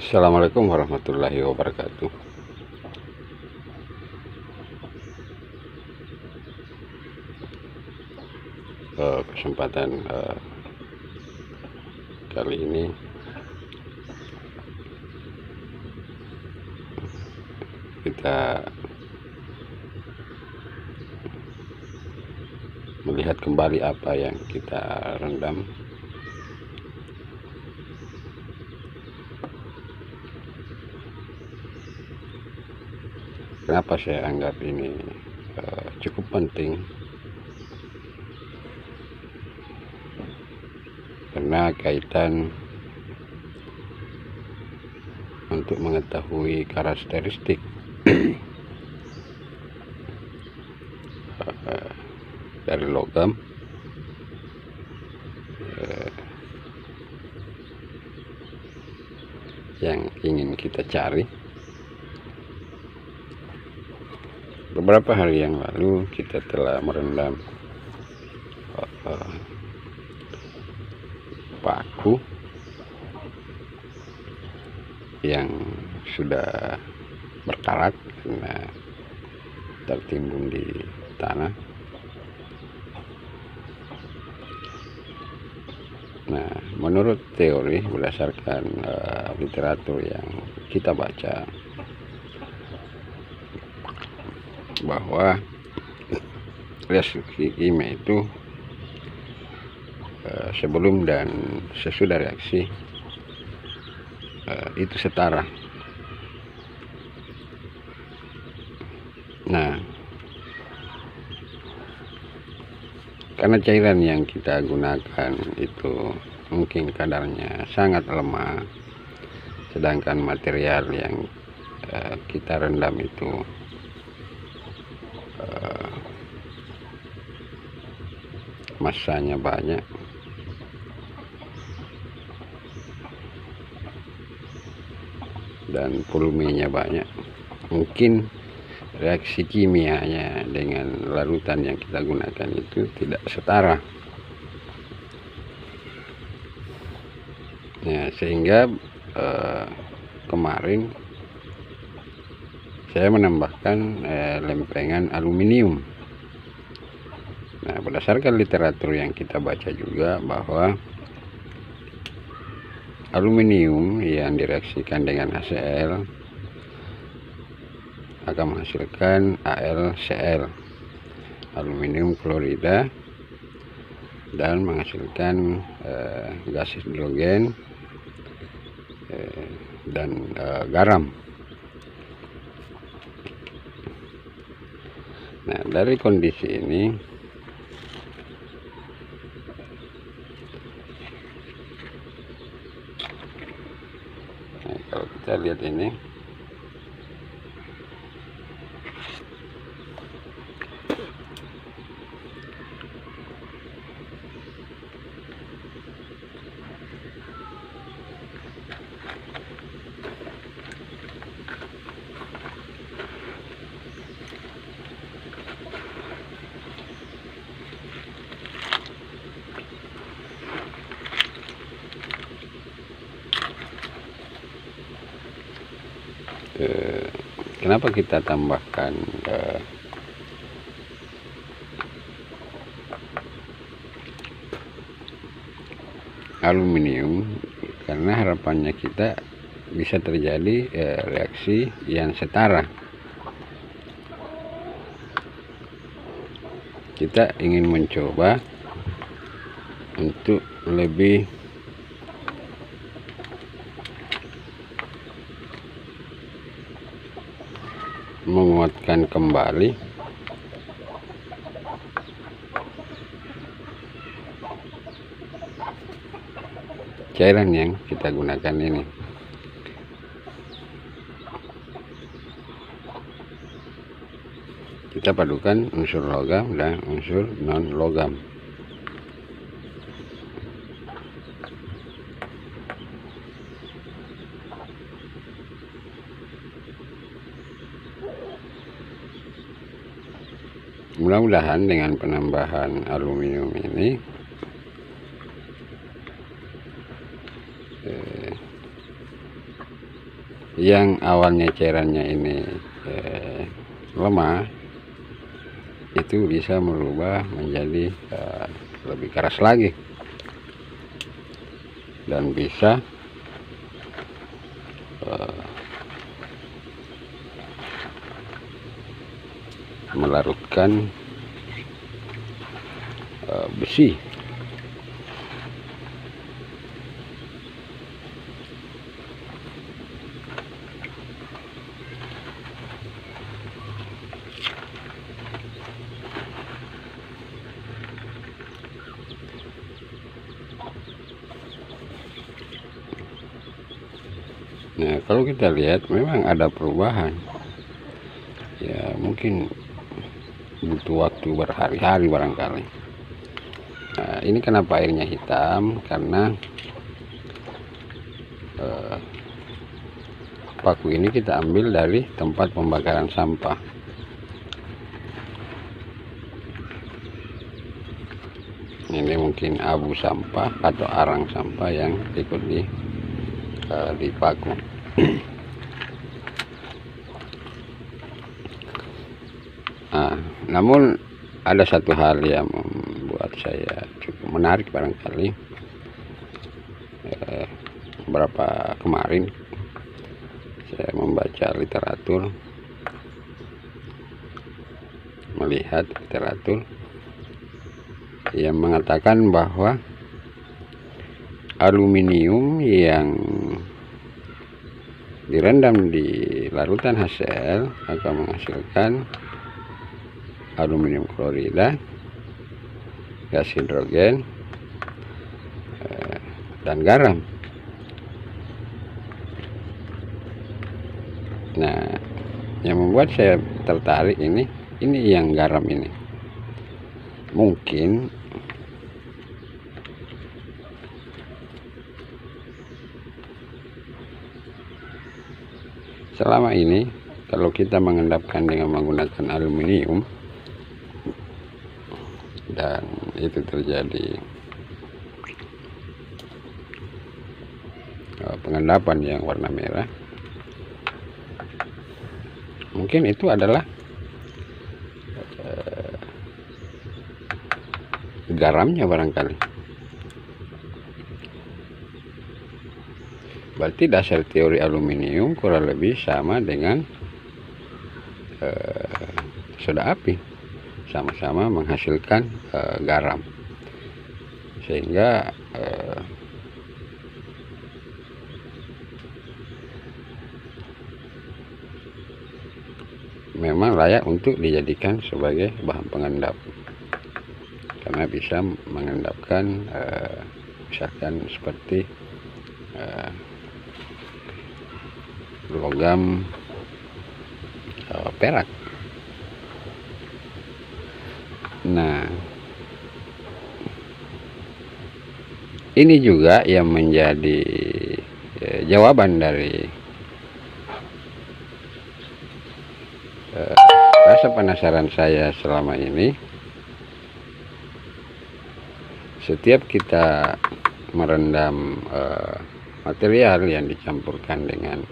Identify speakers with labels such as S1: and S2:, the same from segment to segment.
S1: Assalamualaikum warahmatullahi wabarakatuh. Kesempatan kali ini kita melihat kembali apa yang kita rendam. Kenapa saya anggap ini cukup penting? Karena kaitan untuk mengetahui karakteristik dari logam yang ingin kita cari. Beberapa hari yang lalu kita telah merendam paku yang sudah berkarat karena tertimbun di tanah. Nah, menurut teori berdasarkan literatur yang kita baca, bahwa reaksi kimia itu sebelum dan sesudah reaksi itu setara. Nah, karena cairan yang kita gunakan itu mungkin kadarnya sangat lemah, sedangkan material yang kita rendam itu masanya banyak, dan volumenya banyak, mungkin reaksi kimianya dengan larutan yang kita gunakan itu tidak setara. Nah, sehingga kemarin saya menambahkan lempengan aluminium. Nah, berdasarkan literatur yang kita baca juga bahwa aluminium yang direaksikan dengan HCl akan menghasilkan AlCl, aluminium klorida, dan menghasilkan gas hidrogen dan garam. Nah, dari kondisi ini kalau kita lihat ini, kenapa kita tambahkan aluminium? Karena harapannya kita bisa terjadi reaksi yang setara. Kita ingin mencoba untuk lebih menguatkan kembali cairan yang kita gunakan ini. Kita padukan unsur logam dan unsur non logam. Mudah-mudahan dengan penambahan aluminium ini yang awalnya cairannya ini lemah, itu bisa merubah menjadi lebih keras lagi, dan bisa melarutkan besi. Nah, kalau kita lihat memang ada perubahan. Ya, mungkin butuh waktu berhari-hari barangkali. Nah, ini kenapa airnya hitam? Karena paku ini kita ambil dari tempat pembakaran sampah. Ini mungkin abu sampah atau arang sampah yang ikut di paku. Nah, namun ada satu hal yang membuat saya cukup menarik barangkali. Beberapa kemarin saya membaca literatur, melihat literatur yang mengatakan bahwa aluminium yang direndam di larutan HCl akan menghasilkan aluminium klorida, gas hidrogen, dan garam. Nah, yang membuat saya tertarik ini yang garam ini. Mungkin selama ini kalau kita mengendapkan dengan menggunakan aluminium dan itu terjadi pengendapan yang warna merah, mungkin itu adalah garamnya barangkali. Berarti dasar teori aluminium kurang lebih sama dengan soda api, sama-sama menghasilkan garam, sehingga memang layak untuk dijadikan sebagai bahan pengendap, karena bisa mengendapkan misalkan seperti logam perak. Nah, ini juga yang menjadi jawaban dari rasa penasaran saya selama ini. Setiap kita merendam material yang dicampurkan dengan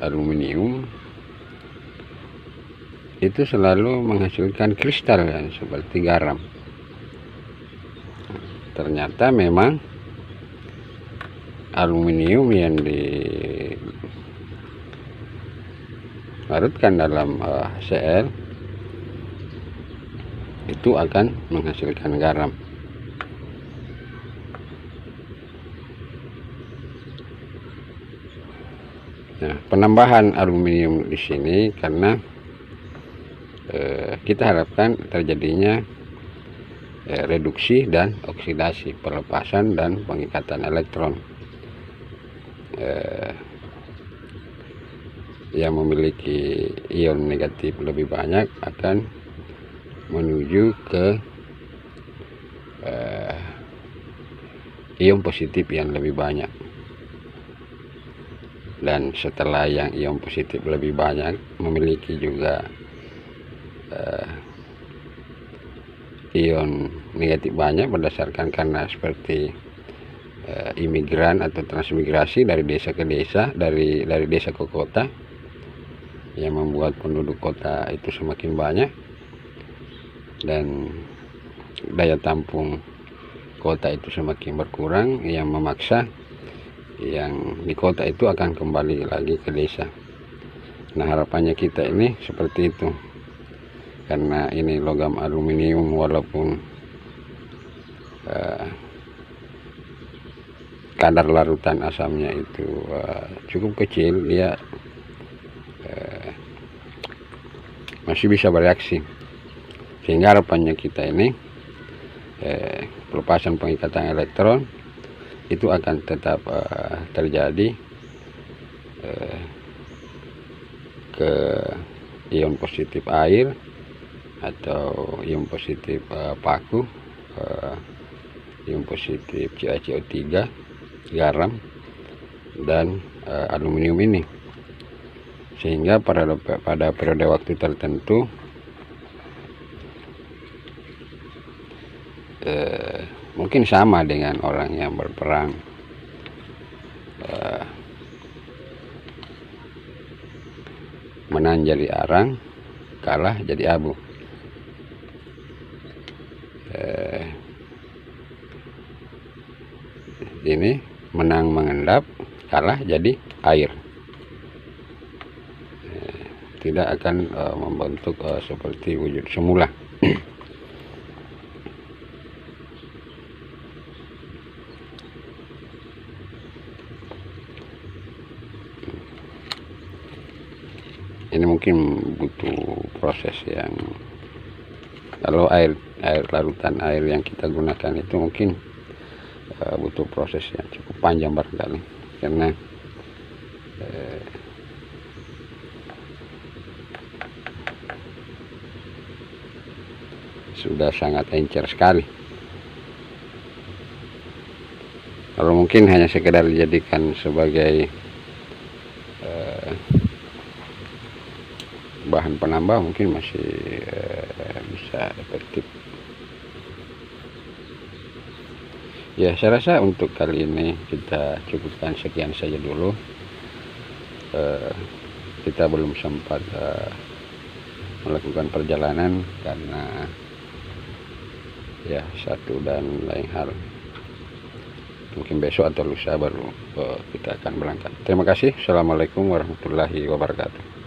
S1: aluminium, itu selalu menghasilkan kristal yang seperti garam. Ternyata memang aluminium yang dilarutkan dalam HCl itu akan menghasilkan garam. Nah, penambahan aluminium di sini karena kita harapkan terjadinya reduksi dan oksidasi, pelepasan dan pengikatan elektron yang memiliki ion negatif lebih banyak akan menuju ke ion positif yang lebih banyak. Dan setelah yang ion positif lebih banyak memiliki juga ion negatif banyak berdasarkan karena seperti imigran atau transmigrasi dari desa ke desa, dari desa ke kota, yang membuat penduduk kota itu semakin banyak dan daya tampung kota itu semakin berkurang, yang memaksa yang di kota itu akan kembali lagi ke desa. Nah, harapannya kita ini seperti itu, karena ini logam aluminium, walaupun kadar larutan asamnya itu cukup kecil, dia masih bisa bereaksi, sehingga harapannya kita ini pelepasan pengikatan elektron itu akan tetap terjadi ke ion positif air atau ion positif paku, ion positif CaCO3, garam, dan aluminium ini, sehingga pada periode waktu tertentu mungkin sama dengan orang yang berperang, menang jadi arang, kalah jadi abu. Ini menang mengendap, kalah jadi air. Tidak akan membentuk seperti wujud semula. Ini mungkin butuh proses yang, kalau air larutan air yang kita gunakan itu mungkin butuh proses yang cukup panjang barangkali, karena sudah sangat encer sekali. Kalau mungkin hanya sekedar dijadikan sebagai bahan penambah, mungkin masih bisa efektif. Ya, saya rasa untuk kali ini kita cukupkan sekian saja dulu. Kita belum sempat melakukan perjalanan karena ya satu dan lain hal. Mungkin besok atau lusa baru kita akan berangkat. Terima kasih. Assalamualaikum warahmatullahi wabarakatuh.